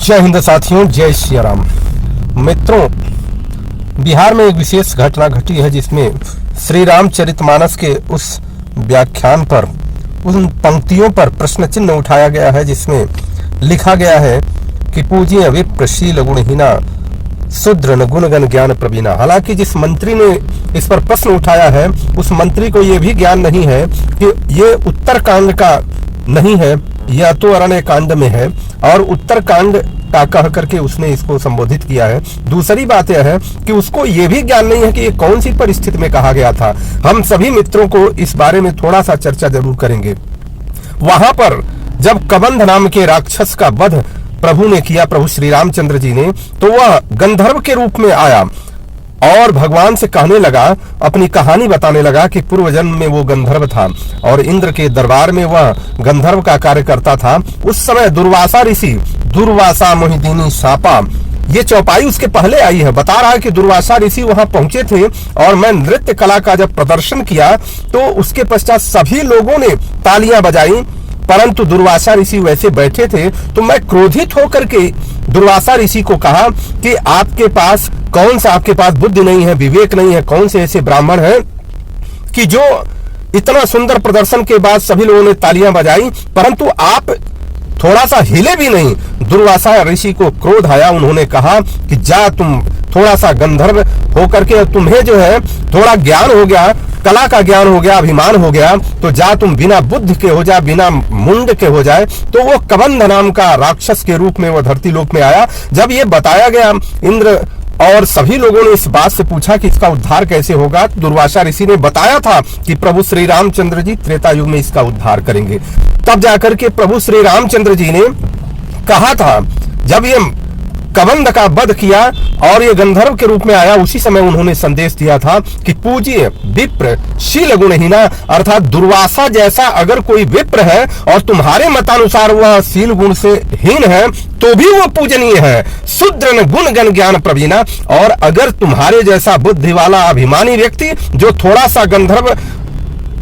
जय हिंद साथियों, जय श्री राम। मित्रों, बिहार में एक विशेष घटना घटी है जिसमें श्री रामचरितमानस के उस व्याख्यान पर, उन पंक्तियों पर प्रश्न चिन्ह उठाया गया है जिसमें लिखा गया है कि पूज्य विप्रशील गुणहीना शूद्र न गुणगण ज्ञान प्रवीणा। हालांकि जिस मंत्री ने इस पर प्रश्न उठाया है उस मंत्री को यह भी ज्ञान नहीं है कि ये उत्तर कांड का नहीं है, यह तो अरण्य कांड में है और उत्तर कांड का कह करके उसने इसको संबोधित किया है। दूसरी बात यह है कि उसको यह भी ज्ञान नहीं है कि ये कौन सी परिस्थिति में कहा गया था। हम सभी मित्रों को इस बारे में थोड़ा सा चर्चा जरूर करेंगे। वहां पर जब कबंध नाम के राक्षस का वध प्रभु ने किया, प्रभु श्री रामचंद्र जी ने, तो वह गंधर्व के रूप में आया और भगवान से कहने लगा, अपनी कहानी बताने लगा कि पूर्व जन्म में वो गंधर्व था और इंद्र के दरबार में वह गंधर्व का कार्य करता था। उस समय दुर्वासा ऋषि, दुर्वासा मोहिदिनी शापा, ये चौपाई उसके पहले आई है। बता रहा है कि दुर्वासा ऋषि वहां पहुंचे थे और मैं नृत्य कला का जब प्रदर्शन किया तो उसके पश्चात सभी लोगों ने तालियां बजाई, परंतु दुर्वासा ऋषि वैसे बैठे थे तो मैं क्रोधित होकर के दुर्वासा ऋषि को कहा कि आपके पास कौन सा, आपके पास बुद्धि नहीं है, विवेक नहीं है, कौन से ऐसे ब्राह्मण हैं कि जो इतना सुंदर प्रदर्शन के बाद सभी लोगों ने तालियां बजाई परंतु आप थोड़ा सा हिले भी नहीं। दुर्वासा ऋषि को क्रोध आया, उन्होंने कहा कि जा, तुम थोड़ा सा गंधर्व होकर के तुम्हें जो है थोड़ा ज्ञान हो गया, कला का ज्ञान हो गया, अभिमान हो गया, तो जा तुम बिना बुद्ध के हो जा, बिना मुंड के हो जाए। तो वो कबंध नाम का राक्षस के रूप में वो धरती लोक में आया। जब ये बताया गया, इंद्र और सभी लोगों ने इस बात से पूछा कि इसका उद्धार कैसे होगा। दुर्वासा ऋषि ने बताया था कि प्रभु श्री रामचंद्र जी त्रेता युग में इसका उद्धार करेंगे। तब जाकर के प्रभु श्री रामचंद्र जी ने कहा था, जब ये कबंध का वध किया और ये गंधर्व के रूप में आया, उसी समय उन्होंने संदेश दिया था कि पूज्य विप्र शील गुणहीना, अर्थात दुर्वासा जैसा अगर कोई विप्र है और तुम्हारे मतानुसार वह शील गुण से हीन है तो भी वो पूजनीय है। शूद्र न गुण गण ज्ञान प्रवीणा, और अगर तुम्हारे जैसा बुद्धि वाला अभिमानी व्यक्ति जो थोड़ा सा गंधर्व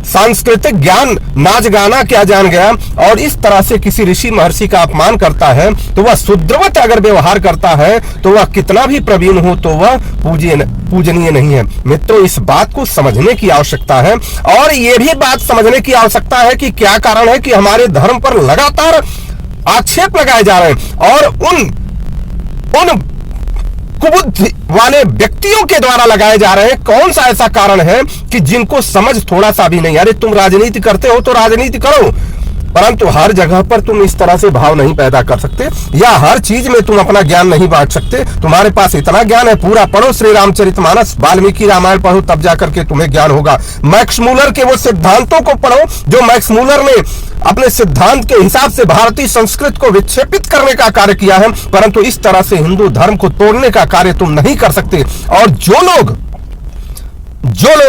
सांस्कृतिक ज्ञान, नाच गाना क्या जान गया और इस तरह से किसी ऋषि महर्षि का अपमान करता है तो वह शूद्रवत अगर व्यवहार करता है तो वह कितना भी प्रवीण हो तो वह पूजनीय नहीं है। मित्रों, इस बात को समझने की आवश्यकता है और ये भी बात समझने की आवश्यकता है कि क्या कारण है कि हमारे धर्म पर लगातार आक्षेप लगाए जा रहे हैं और उन कुबुद्धि वाले व्यक्तियों के द्वारा लगाए जा रहे हैं। कौन सा ऐसा कारण है कि जिनको समझ थोड़ा सा भी नहीं। अरे तुम राजनीति करते हो तो राजनीति करो, परंतु हर जगह पर तुम इस तरह से भाव नहीं पैदा कर सकते या हर चीज में तुम अपना ज्ञान नहीं बांट सकते। तुम्हारे पास इतना ज्ञान है, पूरा पढ़ो श्री रामचरितमानस, वाल्मीकि रामायण पढ़ो, तब जाकर के तुम्हें ज्ञान होगा। मैक्स मूलर के वो सिद्धांतों को पढ़ो जो मैक्स मूलर ने अपने सिद्धांत के हिसाब से भारतीय संस्कृति को विक्षेपित करने का कार्य किया है, परंतु इस तरह से हिंदू धर्म को तोड़ने का कार्य तुम नहीं कर सकते। और जो लोग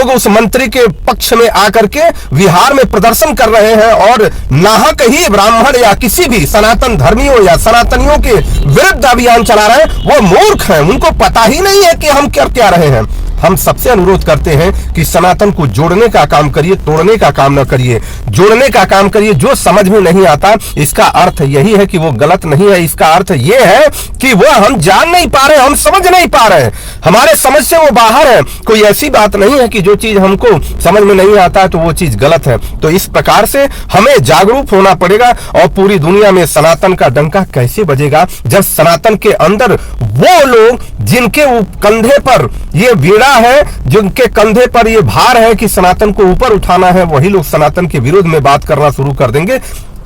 उस मंत्री के पक्ष में आकर के बिहार में प्रदर्शन कर रहे हैं और नाहक ही ब्राह्मण या किसी भी सनातन धर्मियों या सनातनियों के विरुद्ध अभियान चला रहे हैं, वो मूर्ख हैं। उनको पता ही नहीं है कि हम क्या रहे हैं। हम सबसे अनुरोध करते हैं कि सनातन को जोड़ने का काम करिए, तोड़ने का काम न करिए। जोड़ने का काम करिए। जो समझ में नहीं आता इसका अर्थ यही है कि वो गलत नहीं है, इसका अर्थ ये है कि वो हम जान नहीं पा रहे, हम समझ नहीं पा रहे, हमारे समझ से वो बाहर है। कोई ऐसी बात नहीं है कि जो चीज हमको समझ में नहीं आता है तो वो चीज गलत है। तो इस प्रकार से हमें जागरूक होना पड़ेगा और पूरी दुनिया में सनातन का डंका कैसे बजेगा जब सनातन के अंदर वो लोग जिनके कंधे पर ये वीणा है, जिनके कंधे पर ये भार है कि सनातन को ऊपर उठाना है, वही लोग सनातन के विरोध में बात करना शुरू कर देंगे।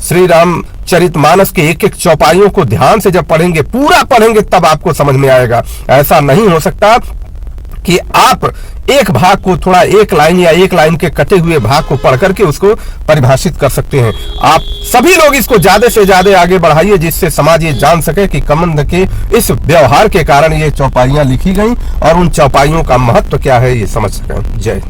श्री रामचरितमानस के एक एक चौपाइयों को ध्यान से जब पढ़ेंगे, पूरा पढ़ेंगे, तब आपको समझ में आएगा। ऐसा नहीं हो सकता कि आप एक भाग को थोड़ा एक लाइन या एक लाइन के कटे हुए भाग को पढ़ करके उसको परिभाषित कर सकते हैं। आप सभी लोग इसको ज्यादा से ज्यादा आगे बढ़ाइए जिससे समाज ये जान सके कि कबंध के इस व्यवहार के कारण ये चौपाइयां लिखी गई और उन चौपाइयों का महत्व क्या है ये समझ सकें। जय।